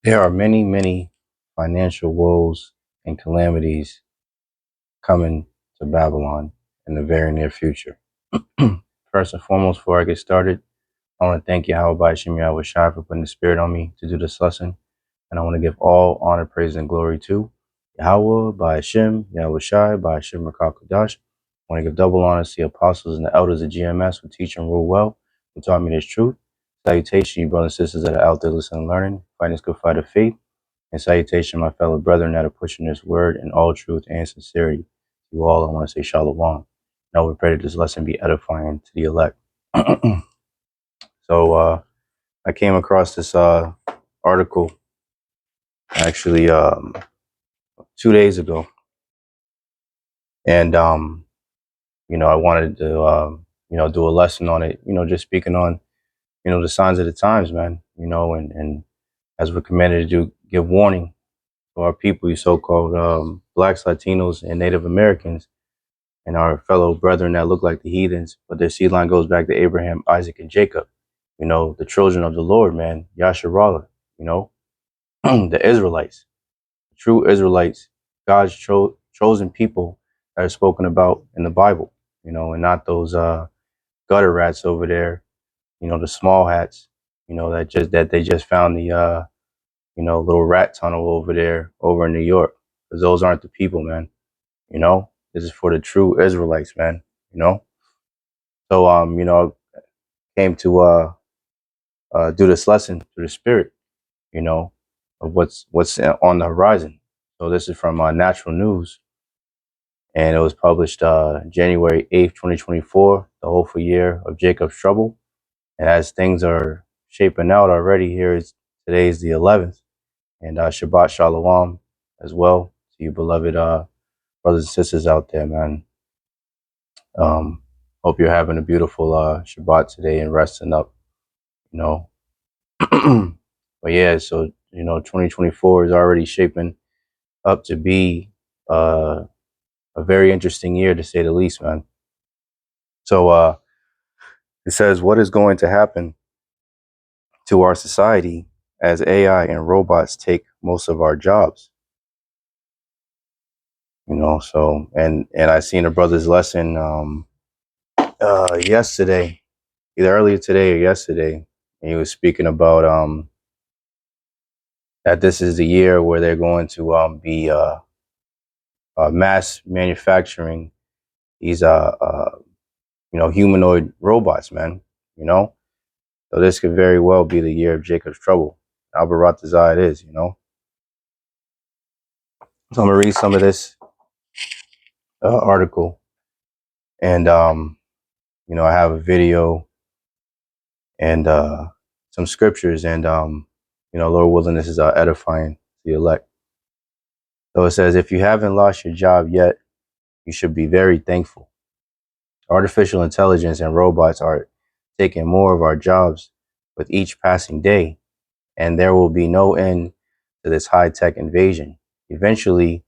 There are many, many financial woes and calamities coming to Babylon in the very near future. First and foremost, before I get started, I want to thank Yahawah, Bahasham, Yahawashi for putting the spirit on me to do this lesson. And I want to give all honor, praise, and glory to Yahawah, Bahasham, Yahawashi, Bahasham, Rakakadash. I want to give double honor to the apostles and the elders of GMS who teach and rule well, who taught me this truth. Salutation, you brothers and sisters that are out there listening and learning, fighting this good fight of faith. And salutation, my fellow brethren that are pushing this word in all truth and sincerity. To you all, I want to say shalom. Now we pray that this lesson be edifying to the elect. So I came across this article actually 2 days ago, and I wanted to do a lesson on it. Just speaking on the signs of the times, man. And as we're commanded to do, give warning to our people, you so-called blacks, Latinos, and Native Americans, and our fellow brethren that look like the heathens, but their seed line goes back to Abraham, Isaac, and Jacob. The children of the Lord, man, Yasharallah, the Israelites, the true Israelites, God's chosen people that are spoken about in the Bible, and not those gutter rats over there, the small hats, that they just found the little rat tunnel over there over in New York, because those aren't the people, man. This is for the true Israelites, man. So came to do this lesson through the spirit, of what's on the horizon. So this is from Natural News, and it was published January 8th, 2024, the hopeful year of Jacob's trouble. And as things are shaping out already, today's the 11th, and Shabbat Shalom as well to you beloved brothers and sisters out there, man. Hope you're having a beautiful Shabbat today and resting up, But yeah, so 2024 is already shaping up to be a very interesting year, to say the least, man. So it says, what is going to happen to our society as AI and robots take most of our jobs? So and I seen a brother's lesson yesterday, either earlier today or yesterday, and he was speaking about that this is the year where they're going to be mass manufacturing these humanoid robots, man. So this could very well be the year of Jacob's trouble. Albaratazar it is, So I'm gonna read some of this article, and I have a video and some scriptures, and Lord willing, this is edifying to the elect. So it says, if you haven't lost your job yet, you should be very thankful. Artificial intelligence and robots are taking more of our jobs with each passing day, and there will be no end to this high-tech invasion. Eventually,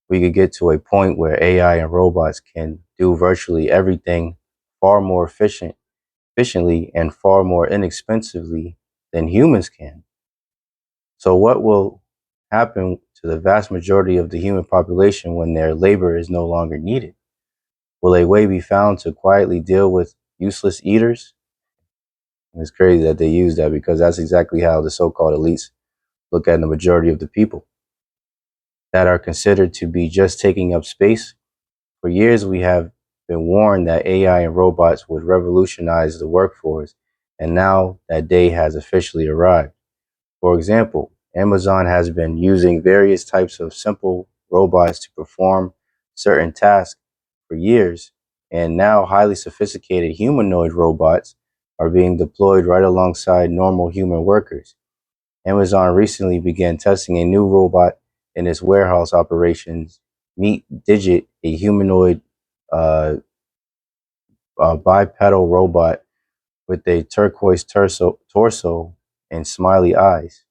we could get to a point where AI and robots can do virtually everything far more efficiently and far more inexpensively than humans can. So what will happen to the vast majority of the human population when their labor is no longer needed? Will a way be found to quietly deal with useless eaters? And it's crazy that they use that, because that's exactly how the so-called elites look at the majority of the people that are considered to be just taking up space. For years, we have been warned that AI and robots would revolutionize the workforce, and now that day has officially arrived. For example, Amazon has been using various types of simple robots to perform certain tasks for years, and now highly sophisticated humanoid robots are being deployed right alongside normal human workers. Amazon recently began testing a new robot in its warehouse operations, Meet Digit, a humanoid bipedal robot with a turquoise torso and smiley eyes.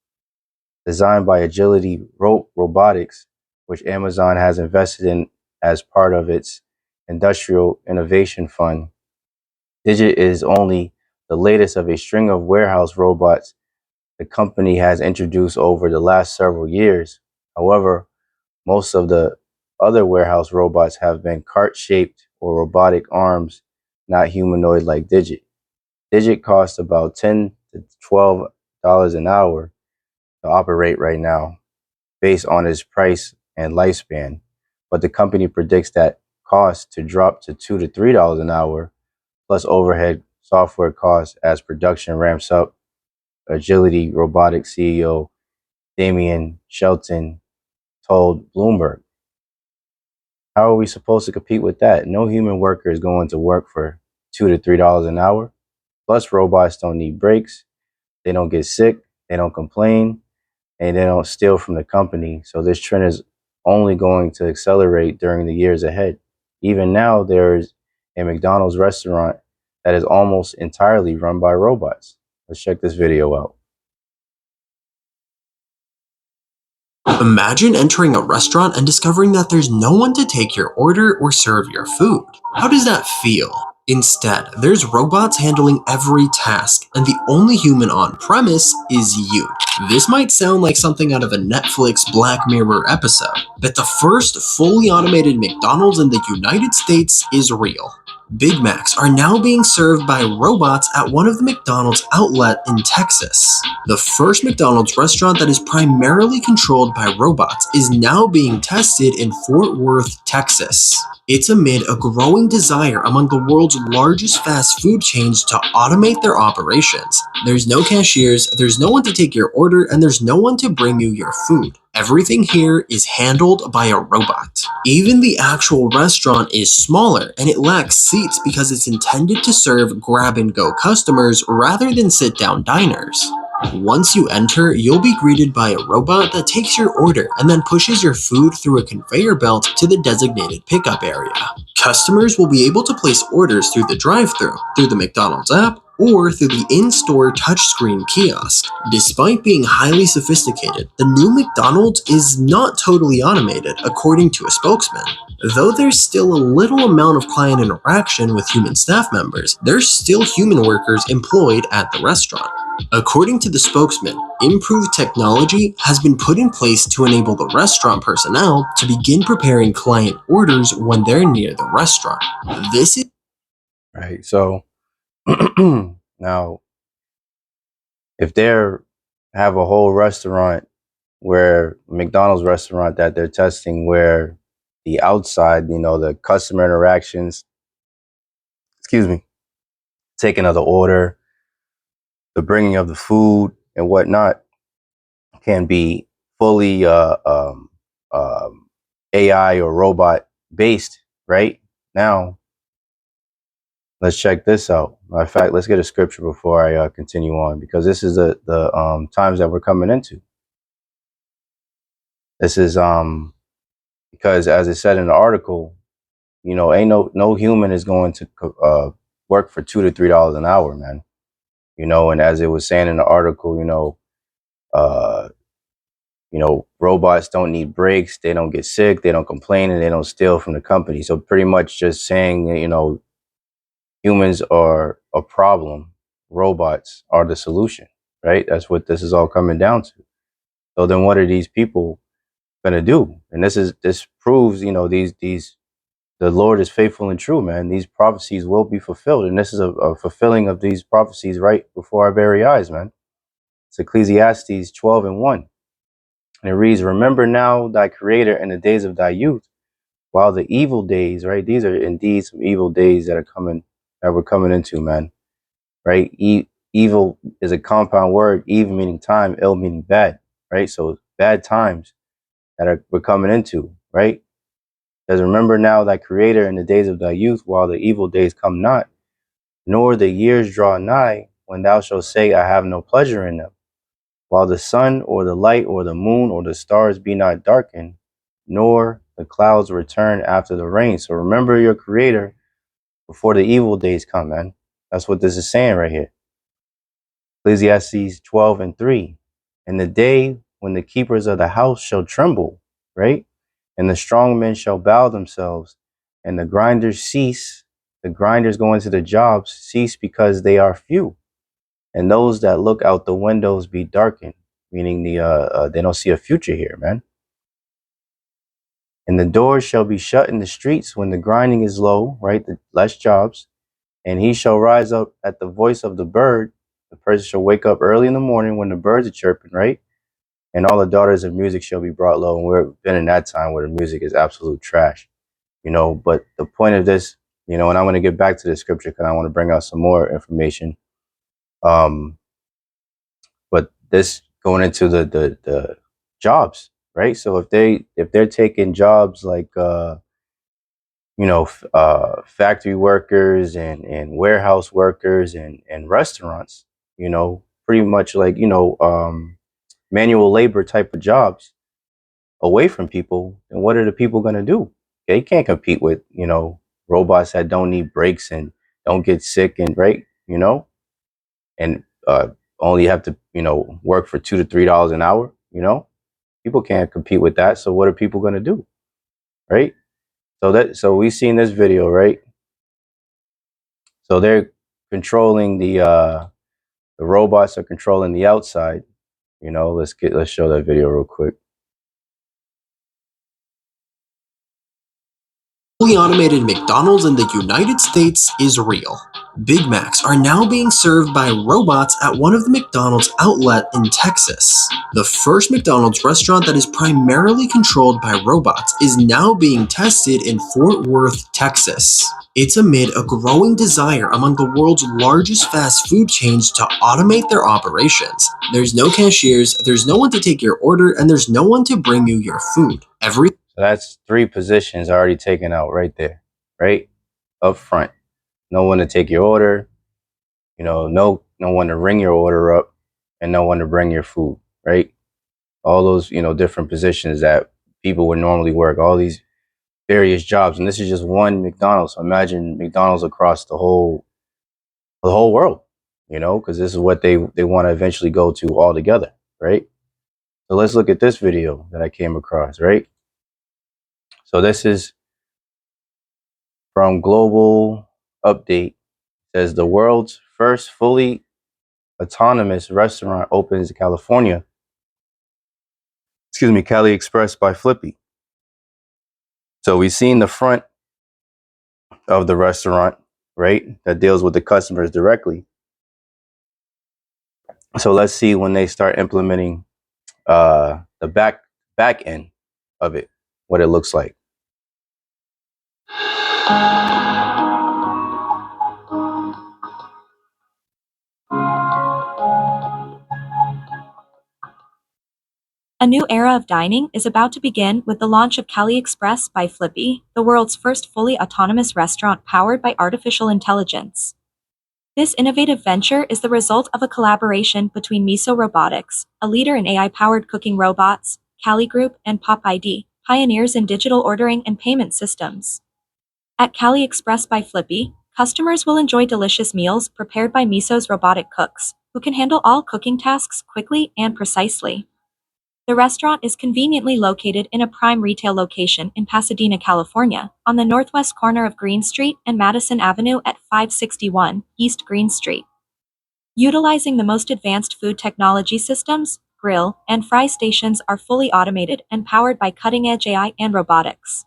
Designed by Agility Robotics, which Amazon has invested in as part of its Industrial Innovation Fund. Digit is only the latest of a string of warehouse robots the company has introduced over the last several years. However, most of the other warehouse robots have been cart-shaped or robotic arms, not humanoid like Digit. Digit costs about $10 to $12 an hour to operate right now, based on its price and lifespan. But the company predicts that cost to drop to $2 to $3 an hour, plus overhead software costs as production ramps up. Agility Robotics CEO Damian Shelton told Bloomberg. How are we supposed to compete with that? No human worker is going to work for $2 to $3 an hour. Plus, robots don't need breaks. They don't get sick. They don't complain, and they don't steal from the company. So this trend is only going to accelerate during the years ahead. Even now, there's a McDonald's restaurant that is almost entirely run by robots. Let's check this video out. Imagine entering a restaurant and discovering that there's no one to take your order or serve your food. How does that feel? Instead, there's robots handling every task, and the only human on premise is you. This might sound like something out of a Netflix Black Mirror episode, but the first fully automated McDonald's in the United States is real. Big Macs are now being served by robots at one of the McDonald's outlet in Texas. The first McDonald's restaurant that is primarily controlled by robots is now being tested in Fort Worth, Texas. It's amid a growing desire among the world's largest fast food chains to automate their operations. There's no cashiers, there's no one to take your order, and there's no one to bring you your food. Everything here is handled by a robot. Even the actual restaurant is smaller, and it lacks seats because it's intended to serve grab-and-go customers rather than sit-down diners. Once you enter, you'll be greeted by a robot that takes your order and then pushes your food through a conveyor belt to the designated pickup area. Customers will be able to place orders through the drive-thru, through the McDonald's app, or through the in-store touchscreen kiosk. Despite being highly sophisticated, the new McDonald's is not totally automated, according to a spokesman. Though there's still a little amount of client interaction with human staff members, there's still human workers employed at the restaurant. According to the spokesman, improved technology has been put in place to enable the restaurant personnel to begin preparing client orders when they're near the restaurant. This is Right. So now, if they're have a whole restaurant where McDonald's restaurant that they're testing, where the outside, the customer interactions, excuse me, taking of the order, the bringing of the food and whatnot can be fully AI or robot based, right? Now, let's check this out. Matter of fact, let's get a scripture before I continue on, because this is the times that we're coming into. This is because, as it said in the article, ain't no human is going to work for $2 to $3 an hour, man. And as it was saying in the article, uh, robots don't need breaks, they don't get sick, they don't complain, and they don't steal from the company. So pretty much just saying that, humans are a problem, robots are the solution, right? That's what this is all coming down to. So then what are these people gonna do? And this proves, these the Lord is faithful and true, man. These prophecies will be fulfilled. And this is a fulfilling of these prophecies right before our very eyes, man. It's Ecclesiastes 12:1. And it reads, remember now thy creator in the days of thy youth, while the evil days, right? These are indeed some evil days that we're coming into, man. Right? Evil is a compound word, evil meaning time, ill meaning bad, right? So bad times that we're coming into, right? Because remember now thy creator in the days of thy youth, while the evil days come not, nor the years draw nigh, when thou shalt say, I have no pleasure in them. While the sun or the light or the moon or the stars be not darkened, nor the clouds return after the rain. So remember your creator before the evil days come, man. That's what this is saying right here. Ecclesiastes 12:3. And the day when the keepers of the house shall tremble, right? And the strong men shall bow themselves, and the grinders cease. The grinders going to the jobs cease because they are few. and those that look out the windows be darkened, meaning they don't see a future here, man. And the doors shall be shut in the streets when the grinding is low, right? The less jobs. And he shall rise up at the voice of the bird. The person shall wake up early in the morning when the birds are chirping, right? And all the daughters of music shall be brought low. And we've been in that time where the music is absolute trash, you know. But the point of this, you know, and I'm going to get back to the scripture because I want to bring out some more information. Um, but this going into the jobs, right? So if they're taking jobs like factory workers and warehouse workers and restaurants, you know, pretty much like, manual labor type of jobs away from people, then what are the people going to do? They can't compete with, robots that don't need breaks and don't get sick and right, and only have to, work for $2 to $3 an hour, people can't compete with that. So what are people going to do? Right. So we've seen this video, right? So they're controlling the robots are controlling the outside. Let's show that video real quick. Fully automated McDonald's in the United States is real. Big Macs are now being served by robots at one of the McDonald's outlet in Texas. The first McDonald's restaurant that is primarily controlled by robots is now being tested in Fort Worth, Texas. It's amid a growing desire among the world's largest fast food chains to automate their operations. There's no cashiers, there's no one to take your order, and there's no one to bring you your food. So that's 3 positions already taken out right there, right up front. No one to take your order, no one to ring your order up, and no one to bring your food, right? All those, different positions that people would normally work, all these various jobs, and this is just one McDonald's. So imagine McDonald's across the whole world, because this is what they want to eventually go to all together, right? So let's look at this video that I came across, right? So this is from Global Update. It says the world's first fully autonomous restaurant opens in California. Excuse me, Cali Express by Flippy. So we've seen the front of the restaurant, right? That deals with the customers directly. So let's see when they start implementing the back end of it, what it looks like. A new era of dining is about to begin with the launch of Cali Express by Flippy, the world's first fully autonomous restaurant powered by artificial intelligence. This innovative venture is the result of a collaboration between Miso Robotics, a leader in AI-powered cooking robots, Cali Group, and Pop ID, pioneers in digital ordering and payment systems. At Cali Express by Flippy, customers will enjoy delicious meals prepared by Miso's robotic cooks, who can handle all cooking tasks quickly and precisely. The restaurant is conveniently located in a prime retail location in Pasadena, California, on the northwest corner of Green Street and Madison Avenue at 561 East Green Street. Utilizing the most advanced food technology systems, grill and fry stations are fully automated and powered by cutting-edge AI and robotics.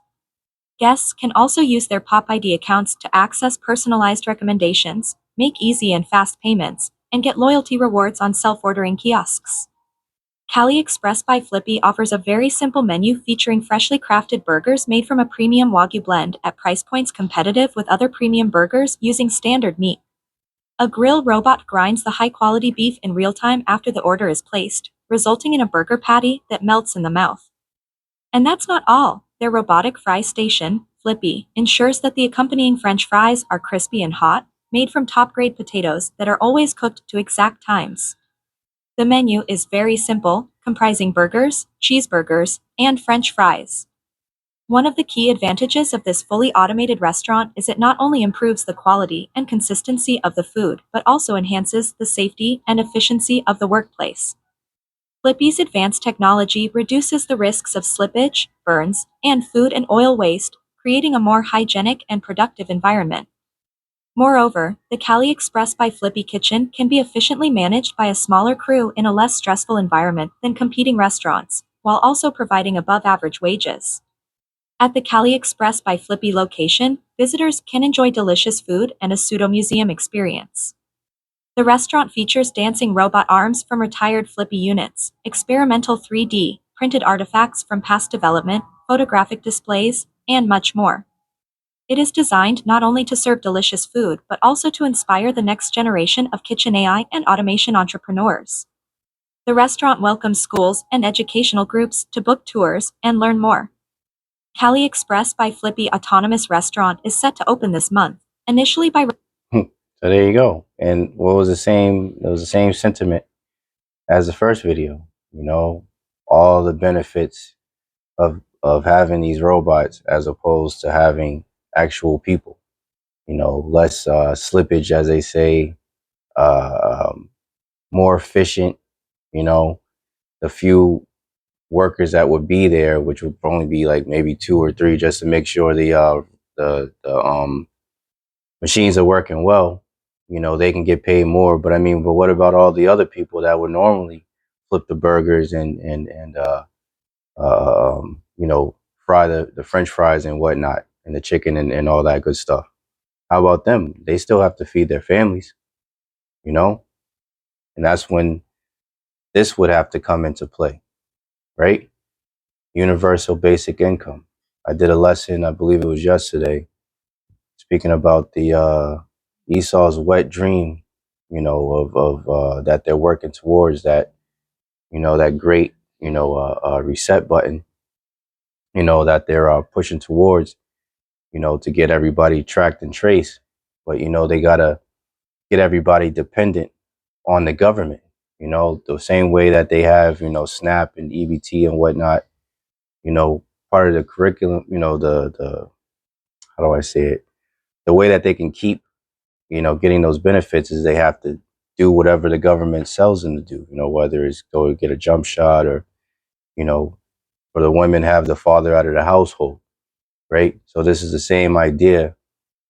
Guests can also use their Pop ID accounts to access personalized recommendations, make easy and fast payments, and get loyalty rewards on self-ordering kiosks. Cali Express by Flippy offers a very simple menu featuring freshly crafted burgers made from a premium Wagyu blend at price points competitive with other premium burgers using standard meat. A grill robot grinds the high-quality beef in real time after the order is placed, resulting in a burger patty that melts in the mouth. And that's not all. Their robotic fry station, Flippy, ensures that the accompanying French fries are crispy and hot, made from top-grade potatoes that are always cooked to exact times. The menu is very simple, comprising burgers, cheeseburgers, and French fries. One of the key advantages of this fully automated restaurant is it not only improves the quality and consistency of the food, but also enhances the safety and efficiency of the workplace. Flippy's advanced technology reduces the risks of slippage, burns, and food and oil waste, creating a more hygienic and productive environment. Moreover, the Cali Express by Flippy Kitchen can be efficiently managed by a smaller crew in a less stressful environment than competing restaurants, while also providing above-average wages. At the Cali Express by Flippy location, visitors can enjoy delicious food and a pseudo-museum experience. The restaurant features dancing robot arms from retired Flippy units, experimental 3D printed artifacts from past development, photographic displays, and much more. It is designed not only to serve delicious food but also to inspire the next generation of kitchen AI and automation entrepreneurs. The restaurant welcomes schools and educational groups to book tours and learn more. Cali Express by Flippy Autonomous Restaurant is set to open this month, initially by So there you go. And what was the same? It was the same sentiment as the first video. You know, all the benefits of having these robots as opposed to having actual people. You know, less slippage, as they say, more efficient. You know, the few workers that would be there, which would only be like maybe two or three, just to make sure the machines are working well. You know, they can get paid more. But I mean, but what about all the other people that would normally flip the burgers and you know, fry the French fries and whatnot, and the chicken and all that good stuff? How about them? They still have to feed their families, you know? And that's when this would have to come into play, right? Universal basic income. I did a lesson, I believe it was yesterday, speaking about the Esau's wet dream, you know, of that they're working towards, that, you know, that great, you know, reset button, you know, that they're pushing towards, you know, to get everybody tracked and traced. But, you know, they got to get everybody dependent on the government, you know, the same way that they have, you know, SNAP and EBT and whatnot, you know, part of the curriculum, you know, the how do I say it? The way that they can keep, you know, getting those benefits is they have to do whatever the government tells them to do, you know, whether it's go get a jump shot or, you know, for the women have the father out of the household, right? So this is the same idea,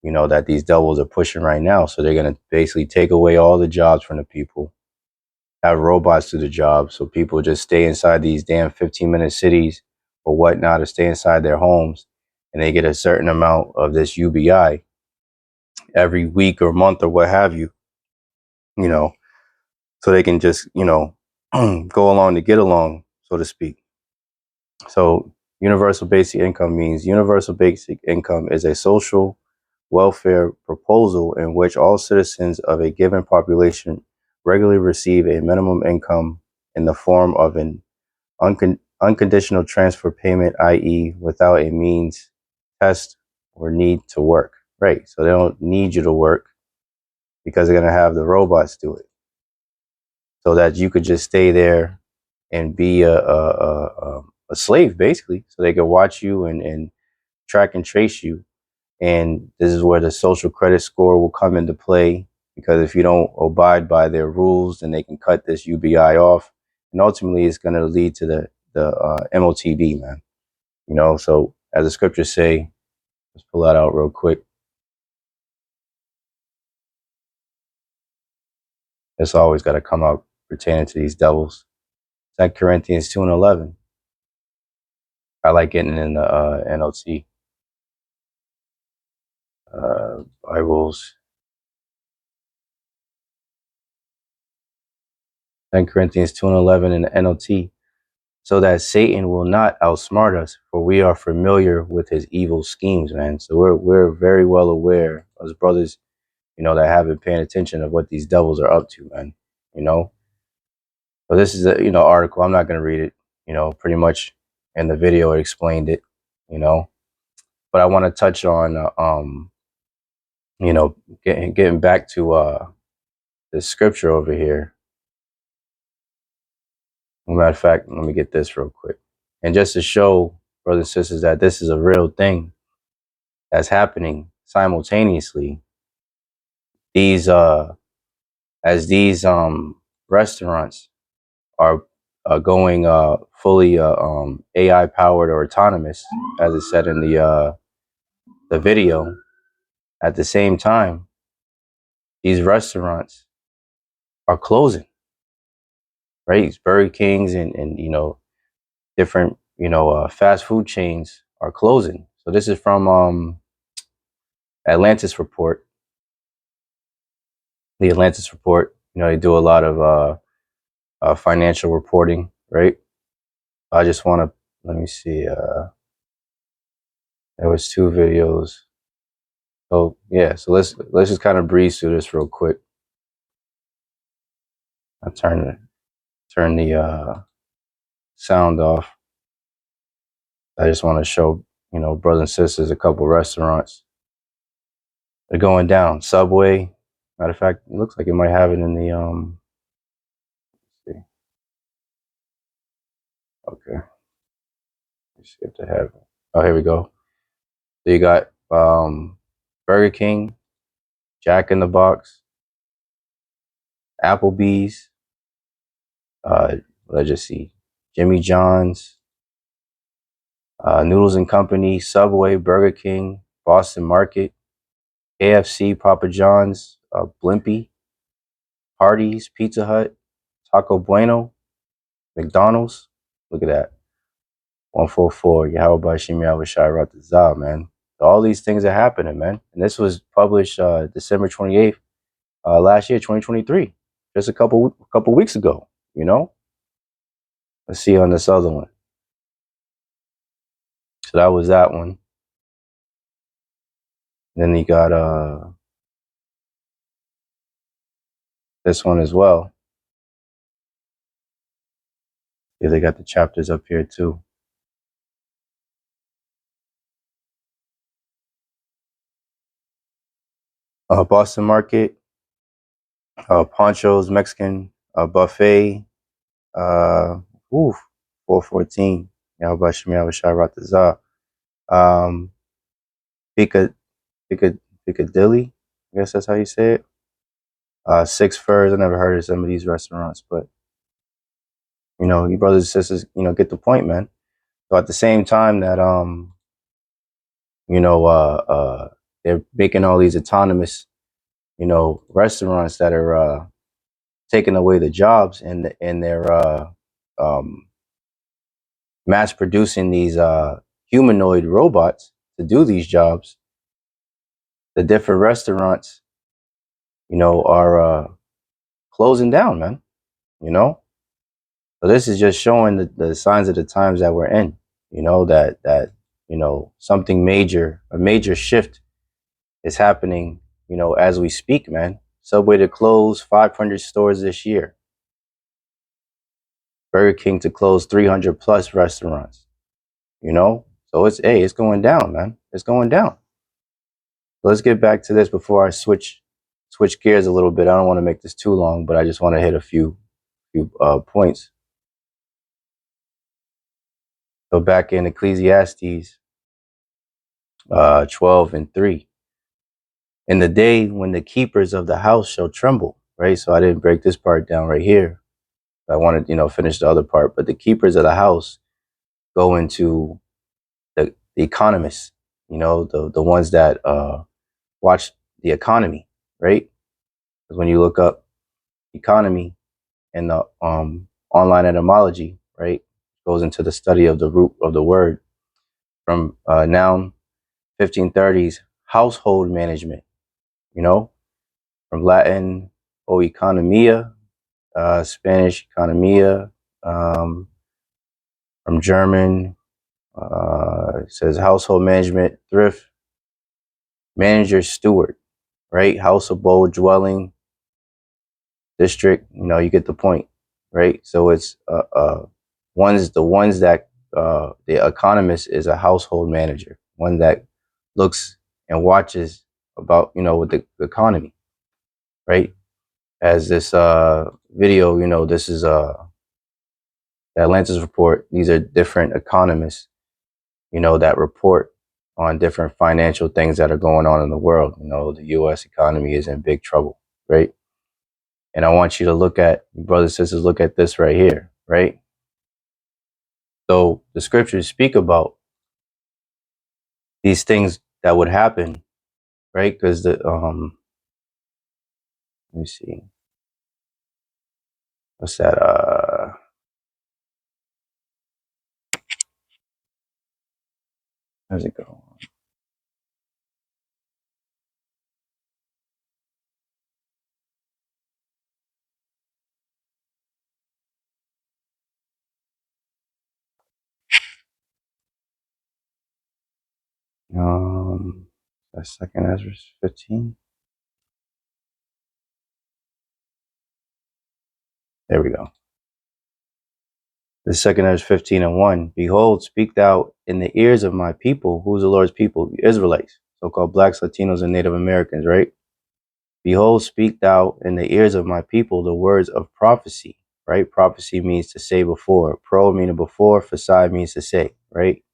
you know, that these devils are pushing right now. So they're going to basically take away all the jobs from the people, have robots do the job. So people just stay inside these damn 15-minute cities or whatnot, or stay inside their homes, and they get a certain amount of this UBI every week or month or what have you, you know, so they can just, you know, go along to get along, so to speak. So universal basic income means universal basic income is a social welfare proposal in which all citizens of a given population regularly receive a minimum income in the form of an unconditional transfer payment, i.e., without a means, test, or need to work. Right. So they don't need you to work because they're going to have the robots do it, so that you could just stay there and be a slave, basically, so they can watch you and track and trace you. And this is where the social credit score will come into play, because if you don't abide by their rules, then they can cut this UBI off, and ultimately it's going to lead to the MOTB, man. You know, so as the scriptures say, let's pull that out real quick. It's always got to come out pertaining to these devils. 2 Corinthians 2:11. I like getting in the NLT Bibles. 2 Corinthians 2:11 in the NLT. So that Satan will not outsmart us, for we are familiar with his evil schemes, man. So we're very well aware, as brothers, you know, that have been paying attention of what these devils are up to, man. You know, so this is a, you know, article. I'm not going to read it. You know, pretty much in the video it explained it. You know, but I want to touch on, you know, getting back to the scripture over here. As a matter of fact, let me get this real quick. And just to show brothers and sisters that this is a real thing that's happening simultaneously, these as these restaurants are going fully AI powered or autonomous, as it said in the video, at the same time, these restaurants are closing, right? These Burger Kings and different fast food chains are closing. So this is from Atlantis report. The Atlantis report. They do a lot of financial reporting, right? I just want to let me see. There was two videos. So yeah, so let's just kind of breeze through this real quick. I turn the sound off. I just want to show brothers and sisters a couple restaurants. They're going down. Subway. Matter of fact, it looks like it might have it in the let's see. Okay. Let's see if they have it. Oh, here we go. So you got Burger King, Jack in the Box, Applebee's, let's just see, Jimmy John's, Noodles and Company, Subway, Burger King, Boston Market, KFC, Papa John's, Blimpie, Hardee's, Pizza Hut, Taco Bueno, McDonald's. Look at that. 144, Yahawah, Bahasham, Yahawashi, man. All these things are happening, man. And this was published December 28th, last year, 2023. Just a couple weeks ago, Let's see on this other one. So that was that one. Then you got this one as well. Yeah, they got the chapters up here too. Boston Market, Poncho's Mexican Buffet, 414. Yahawashi, Yahawashi, Piccadilly. I guess that's how you say it. Six Furs. I never heard of some of these restaurants, but you brothers and sisters, get the point, man. So at the same time that they're making all these autonomous, restaurants that are taking away the jobs, and they're mass producing these humanoid robots to do these jobs. The different restaurants, are closing down, man. So this is just showing the signs of the times that we're in. That something major, a major shift is happening. As we speak, man. Subway to close 500 stores this year. Burger King to close 300 plus restaurants. So it's going down, man. It's going down. Let's get back to this before I switch gears a little bit. I don't want to make this too long, but I just want to hit a few points. So back in Ecclesiastes 12:3. In the day when the keepers of the house shall tremble, right? So I didn't break this part down right here. I wanted, finish the other part. But the keepers of the house go into the economists, the ones that watch the economy, right? Because when you look up economy in the online etymology, right, goes into the study of the root of the word from noun 1530s household management, from Latin o economia, Spanish economia, from German, it says household management, thrift, manager, steward, right? House, abode, dwelling, district. You get the point, right? So it's the ones that the economist is a household manager, one that looks and watches about with the economy, right? As this video, this is the Atlantis report. These are different economists, that report on different financial things that are going on in the world. The U.S. economy is in big trouble, right? And I want you to look at, brothers and sisters, look at this right here, right? So the scriptures speak about these things that would happen, right? Because Let me see. What's that? How's it go? That's second Ezra 15. There we go. The second Ezra 15:1. Behold, speak thou in the ears of my people. Who's the Lord's people? The Israelites, so-called blacks, Latinos, and Native Americans, right? Behold, speak thou in the ears of my people the words of prophecy, right? Prophecy means to say before. Pro meaning before. Facade means to say, right?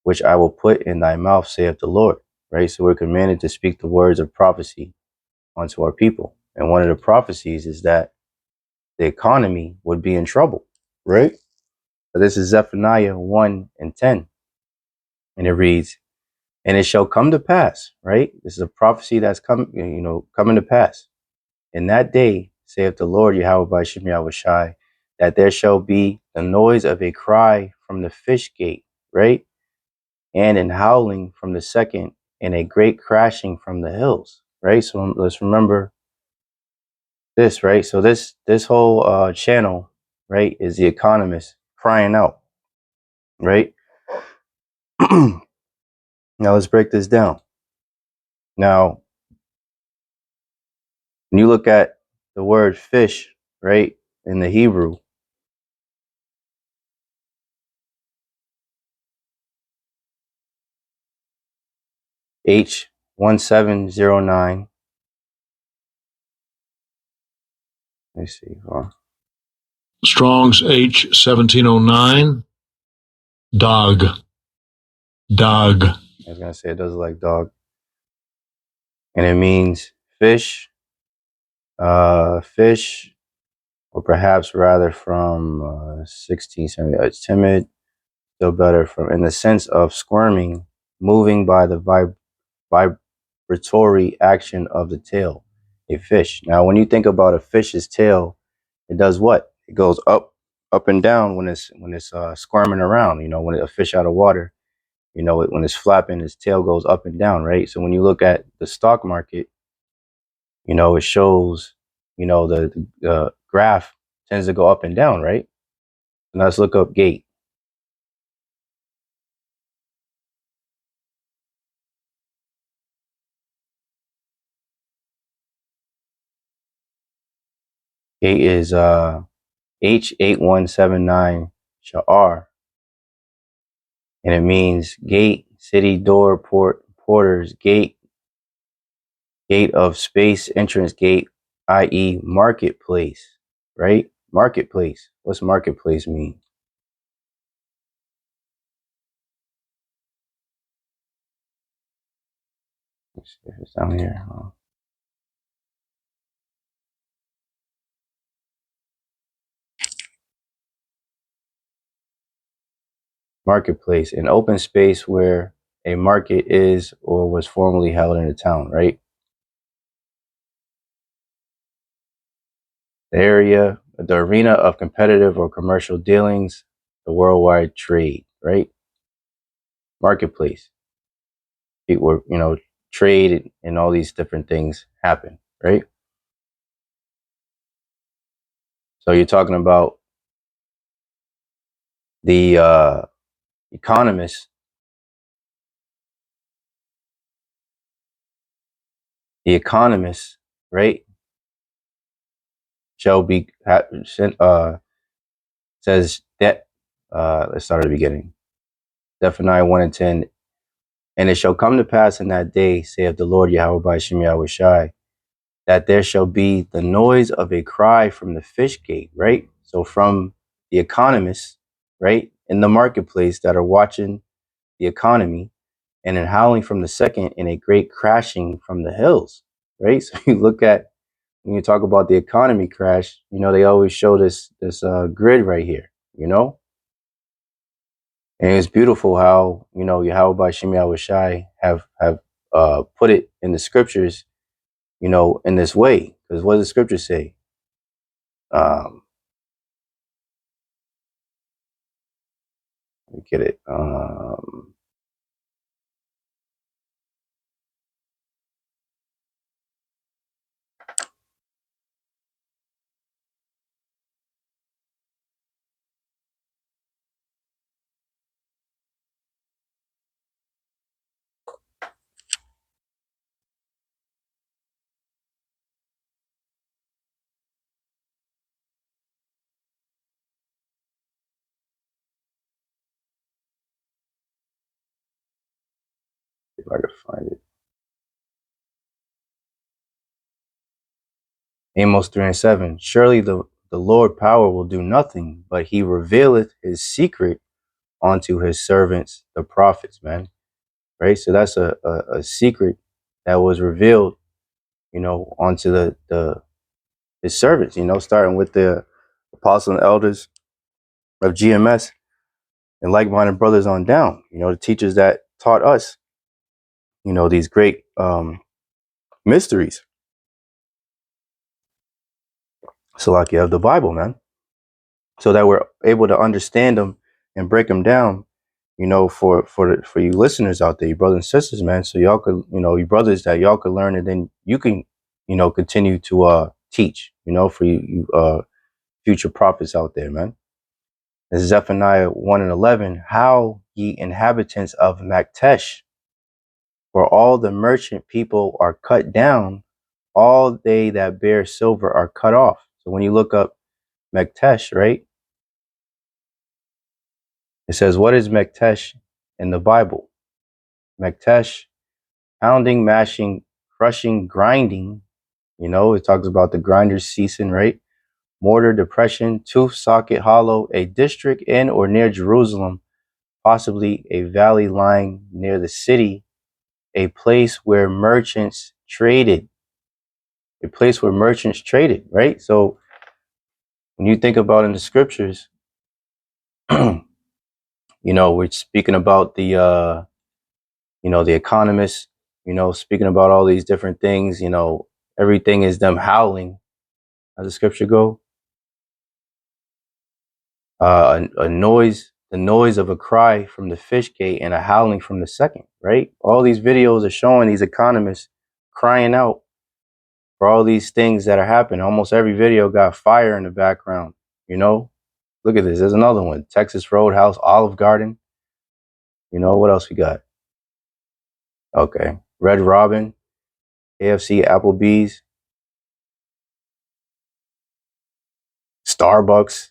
Which I will put in thy mouth, saith the Lord, right? So we're commanded to speak the words of prophecy onto our people. And one of the prophecies is that the economy would be in trouble, right? So this is Zephaniah 1:10. And it reads, and it shall come to pass, right? This is a prophecy that's coming to pass. In that day, saith the Lord, Yahawah Bahasham Yahawashi, that there shall be the noise of a cry from the fish gate, right? And an howling from the second, and a great crashing from the hills, right? So let's remember this, right? So this whole channel, right, is the economist crying out, right? Now let's break this down. Now, when you look at the word fish, right, in the Hebrew, H1709. Let me see. Strong's H1709. Dog. Dog. I was gonna say it does look like dog, and it means fish, fish, or perhaps rather from 1670. It's timid, still better from in the sense of squirming, moving by the vibratory action of the tail. A fish. Now, when you think about a fish's tail, it does what? It goes up and down when it's squirming around. You know, when a fish out of water, you know, when it's flapping, its tail goes up and down, right? So when you look at the stock market, you know, it shows, you know, the graph tends to go up and down, right? Now let's look up gate. Gate is H8179 Sha'ar, and it means gate, city, door, porters, gate of space, entrance gate, i.e. marketplace, right? Marketplace. What's marketplace mean? Let's see if it's down here. Marketplace, an open space where a market is or was formerly held in a town, right? The area, the arena of competitive or commercial dealings, the worldwide trade, right? Marketplace. People, you know, trade and all these different things happen, right? So you're talking about the economists, right? Shall be says that let's start at the beginning. Zephaniah 1:10. And it shall come to pass in that day, saith the Lord Yahawah Bahasham Yahawashi, that there shall be the noise of a cry from the fish gate, right? So from the economists, right, in the marketplace that are watching the economy, and then howling from the second, and a great crashing from the hills, right? So you look at, when you talk about the economy crash, you know, they always show this grid right here, you know? And it's beautiful how, you know, Yahawah Bahasham Yahawashi have put it in the scriptures, you know, in this way. Because what does the scripture say? Let me get it. If I could find it. Amos 3:7. Surely the Lord power will do nothing, but he revealeth his secret unto his servants, the prophets, man. Right? So that's a secret that was revealed, onto the his servants, starting with the apostles and elders of GMS and like-minded brothers on down, the teachers that taught us, these great mysteries. So like you have the Bible, man, so that we're able to understand them and break them down, for you listeners out there, you brothers and sisters, man. So y'all could, you brothers, that y'all could learn, and then you can, continue to teach, for you future prophets out there, man. This is Zephaniah 1:11. How ye inhabitants of Maktesh, for all the merchant people are cut down, all they that bear silver are cut off. So when you look up Maktesh, right, it says, what is Maktesh in the Bible? Maktesh, pounding, mashing, crushing, grinding. It talks about the grinders ceasing, right? Mortar, depression, tooth, socket, hollow, a district in or near Jerusalem, possibly a valley lying near the city, a place where merchants traded. A place where merchants traded, right? So when you think about in the scriptures, we're speaking about the economists, speaking about all these different things, everything is them howling, as the scripture go. A noise, the noise of a cry from the fish gate and a howling from the second, right? All these videos are showing these economists crying out for all these things that are happening. Almost every video got fire in the background, Look at this. There's another one. Texas Roadhouse, Olive Garden. What else we got? Okay. Red Robin, KFC, Applebee's, Starbucks,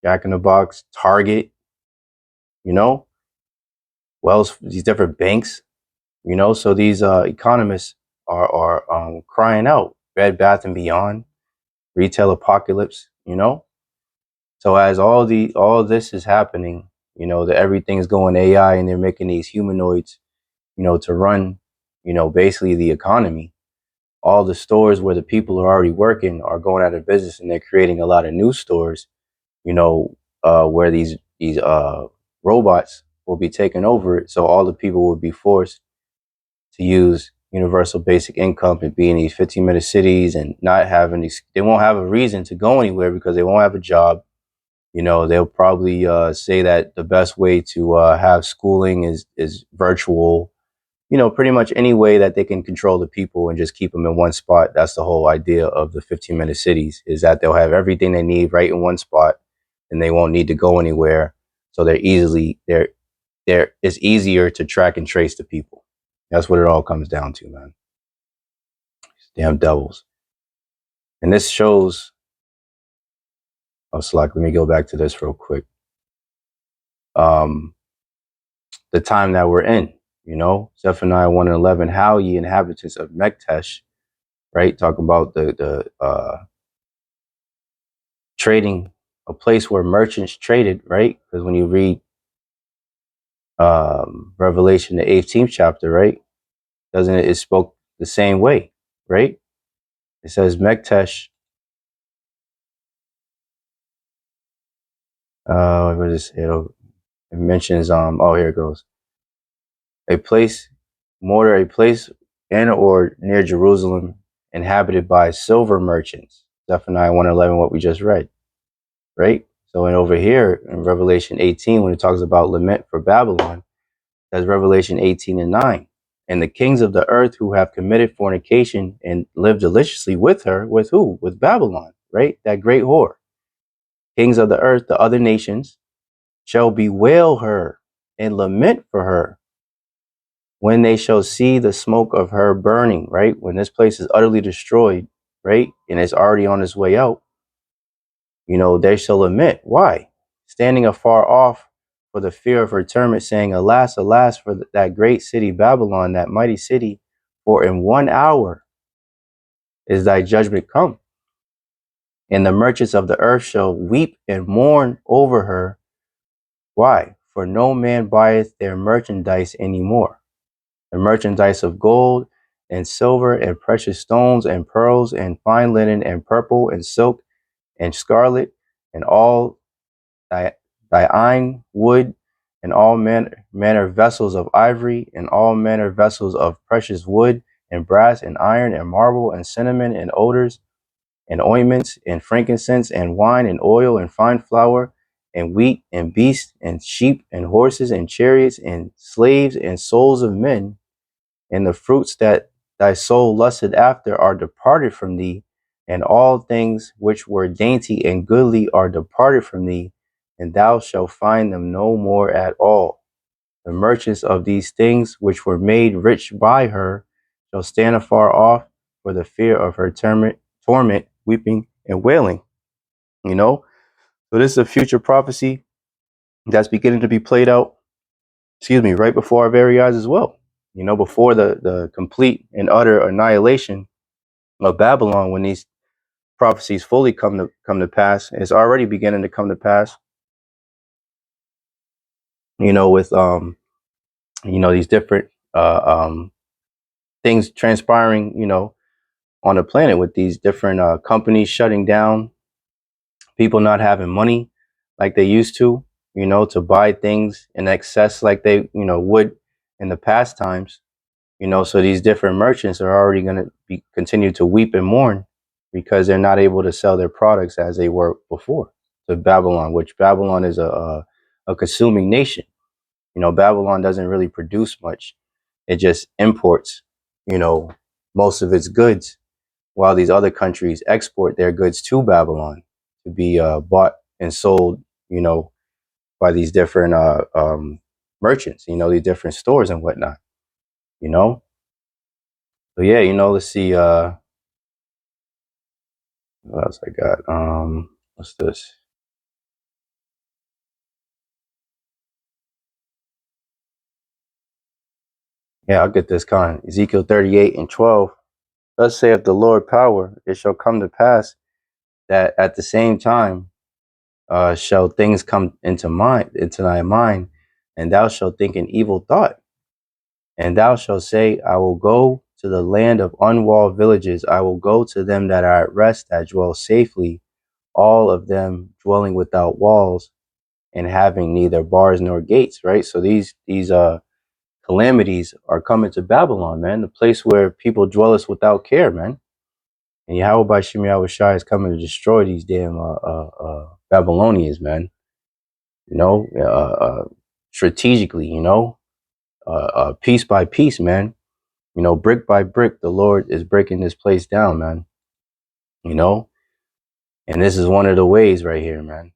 Jack in the Box, Target, Wells, these different banks, so these economists are crying out. Bed Bath and Beyond, retail apocalypse, So as all this is happening, that everything's going AI and they're making these humanoids, to run, basically the economy. All the stores where the people are already working are going out of business, and they're creating a lot of new stores, where these robots will be taking over it. So all the people will be forced to use universal basic income and be in these 15-minute cities and not having these. They won't have a reason to go anywhere because they won't have a job. They'll probably say that the best way to have schooling is virtual. Pretty much any way that they can control the people and just keep them in one spot. That's the whole idea of the 15-minute cities, is that they'll have everything they need right in one spot and they won't need to go anywhere. So it's easier to track and trace the people. That's what it all comes down to, man. These damn devils. And this shows, let me go back to this real quick. The time that we're in, Zephaniah 1:11, how ye inhabitants of Maktesh, right? Talking about the trading, a place where merchants traded, right? Because when you read Revelation, the 18th chapter, right? Doesn't it spoke the same way, right? It says Maktesh. What does it say? It mentions here it goes. A place, mortar, a place in or near Jerusalem, inhabited by silver merchants. Zephaniah 1:11, what we just read, right? So, and over here in Revelation 18, when it talks about lament for Babylon, that's Revelation 18:9. And the kings of the earth who have committed fornication and lived deliciously with her, with who? With Babylon, right? That great whore. Kings of the earth, the other nations, shall bewail her and lament for her when they shall see the smoke of her burning, right? When this place is utterly destroyed, right? And it's already on its way out, they shall lament. Why? Standing afar off for the fear of her torment, saying, Alas, alas, for that great city, Babylon, that mighty city, for in 1 hour is thy judgment come. And the merchants of the earth shall weep and mourn over her. Why? For no man buyeth their merchandise any more. The merchandise of gold and silver and precious stones and pearls and fine linen and purple and silk and scarlet and all thine wood and all manner vessels of ivory and all manner vessels of precious wood and brass and iron and marble and cinnamon and odors and ointments and frankincense and wine and oil and fine flour and wheat and beasts and sheep and horses and chariots and slaves and souls of men, and the fruits that thy soul lusted after are departed from thee, and all things which were dainty and goodly are departed from thee, and thou shalt find them no more at all. The merchants of these things which were made rich by her shall stand afar off for the fear of her torment, weeping and wailing. So this is a future prophecy that's beginning to be played out, right before our very eyes as well. Before the complete and utter annihilation of Babylon, when these prophecies fully come to pass, it's already beginning to come to pass. With these different things transpiring, on the planet, with these different companies shutting down, people not having money like they used to buy things in excess like they would in the past times. So these different merchants are already going to be continue to weep and mourn because they're not able to sell their products as they were before to Babylon, which Babylon is a consuming nation. Babylon doesn't really produce much. It just imports, most of its goods, while these other countries export their goods to Babylon to be bought and sold, by these different merchants, these different stores and whatnot, you know. So yeah, let's see what else I got. What's this? Yeah, I'll get this con. Ezekiel 38:12. Thus saith the Lord power, it shall come to pass that at the same time shall things come into thy mind, and thou shalt think an evil thought. And thou shalt say, I will go to the land of unwalled villages. I will go to them that are at rest, that dwell safely, all of them dwelling without walls and having neither bars nor gates, right? So these calamities are coming to Babylon, man, the place where people dwelleth without care, man. And Yahawah by Yahawashi is coming to destroy these damn Babylonians, man. Strategically, piece by piece, man. Brick by brick, the Lord is breaking this place down, man. And this is one of the ways right here, man.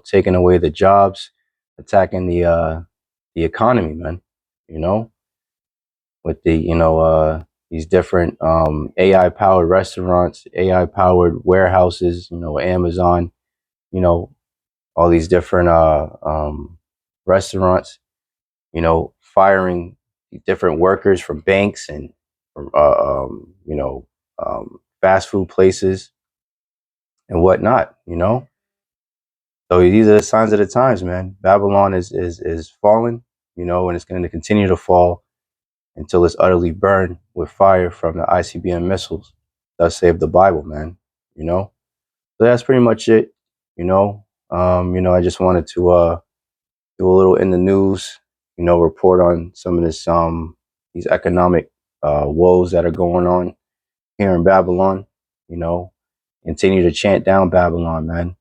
Taking away the jobs, attacking the economy, man. With these different AI powered restaurants, AI powered warehouses, Amazon, you know, all these different restaurants, firing different workers from banks and from fast food places and whatnot. So these are the signs of the times, man. Babylon is falling, and it's going to continue to fall until it's utterly burned with fire from the ICBM missiles. Thus save the Bible, man. So that's pretty much it. I just wanted to do a little in the news, report on some of this these economic woes that are going on, here in Babylon, you know, continue to chant down Babylon, man,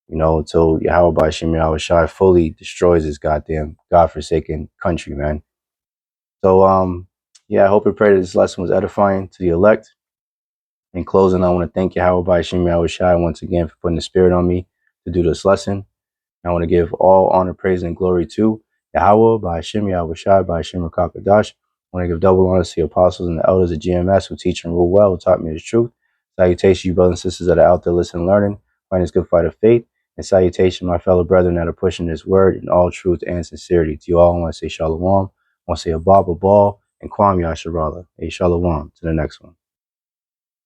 you know, until Yahawashi fully destroys this goddamn godforsaken country, man. So, yeah, I hope and pray that this lesson was edifying to the elect. In closing, I want to thank Yahawashi once again for putting the spirit on me to do this lesson. I want to give all honor, praise, and glory to Yahawah, Bahasham, Yahawashi, Bahasham, Rakakadash. I want to give double honor to the apostles and the elders of GMS who teach and rule well, who taught me the truth. Salutation, you brothers and sisters that are out there listening and learning, fighting this good fight of faith. And salutation, my fellow brethren that are pushing this word in all truth and sincerity. To you all, I want to say shalom. I want to say abab, abal, and kwam yasharala. Hey, shalom. To the next one.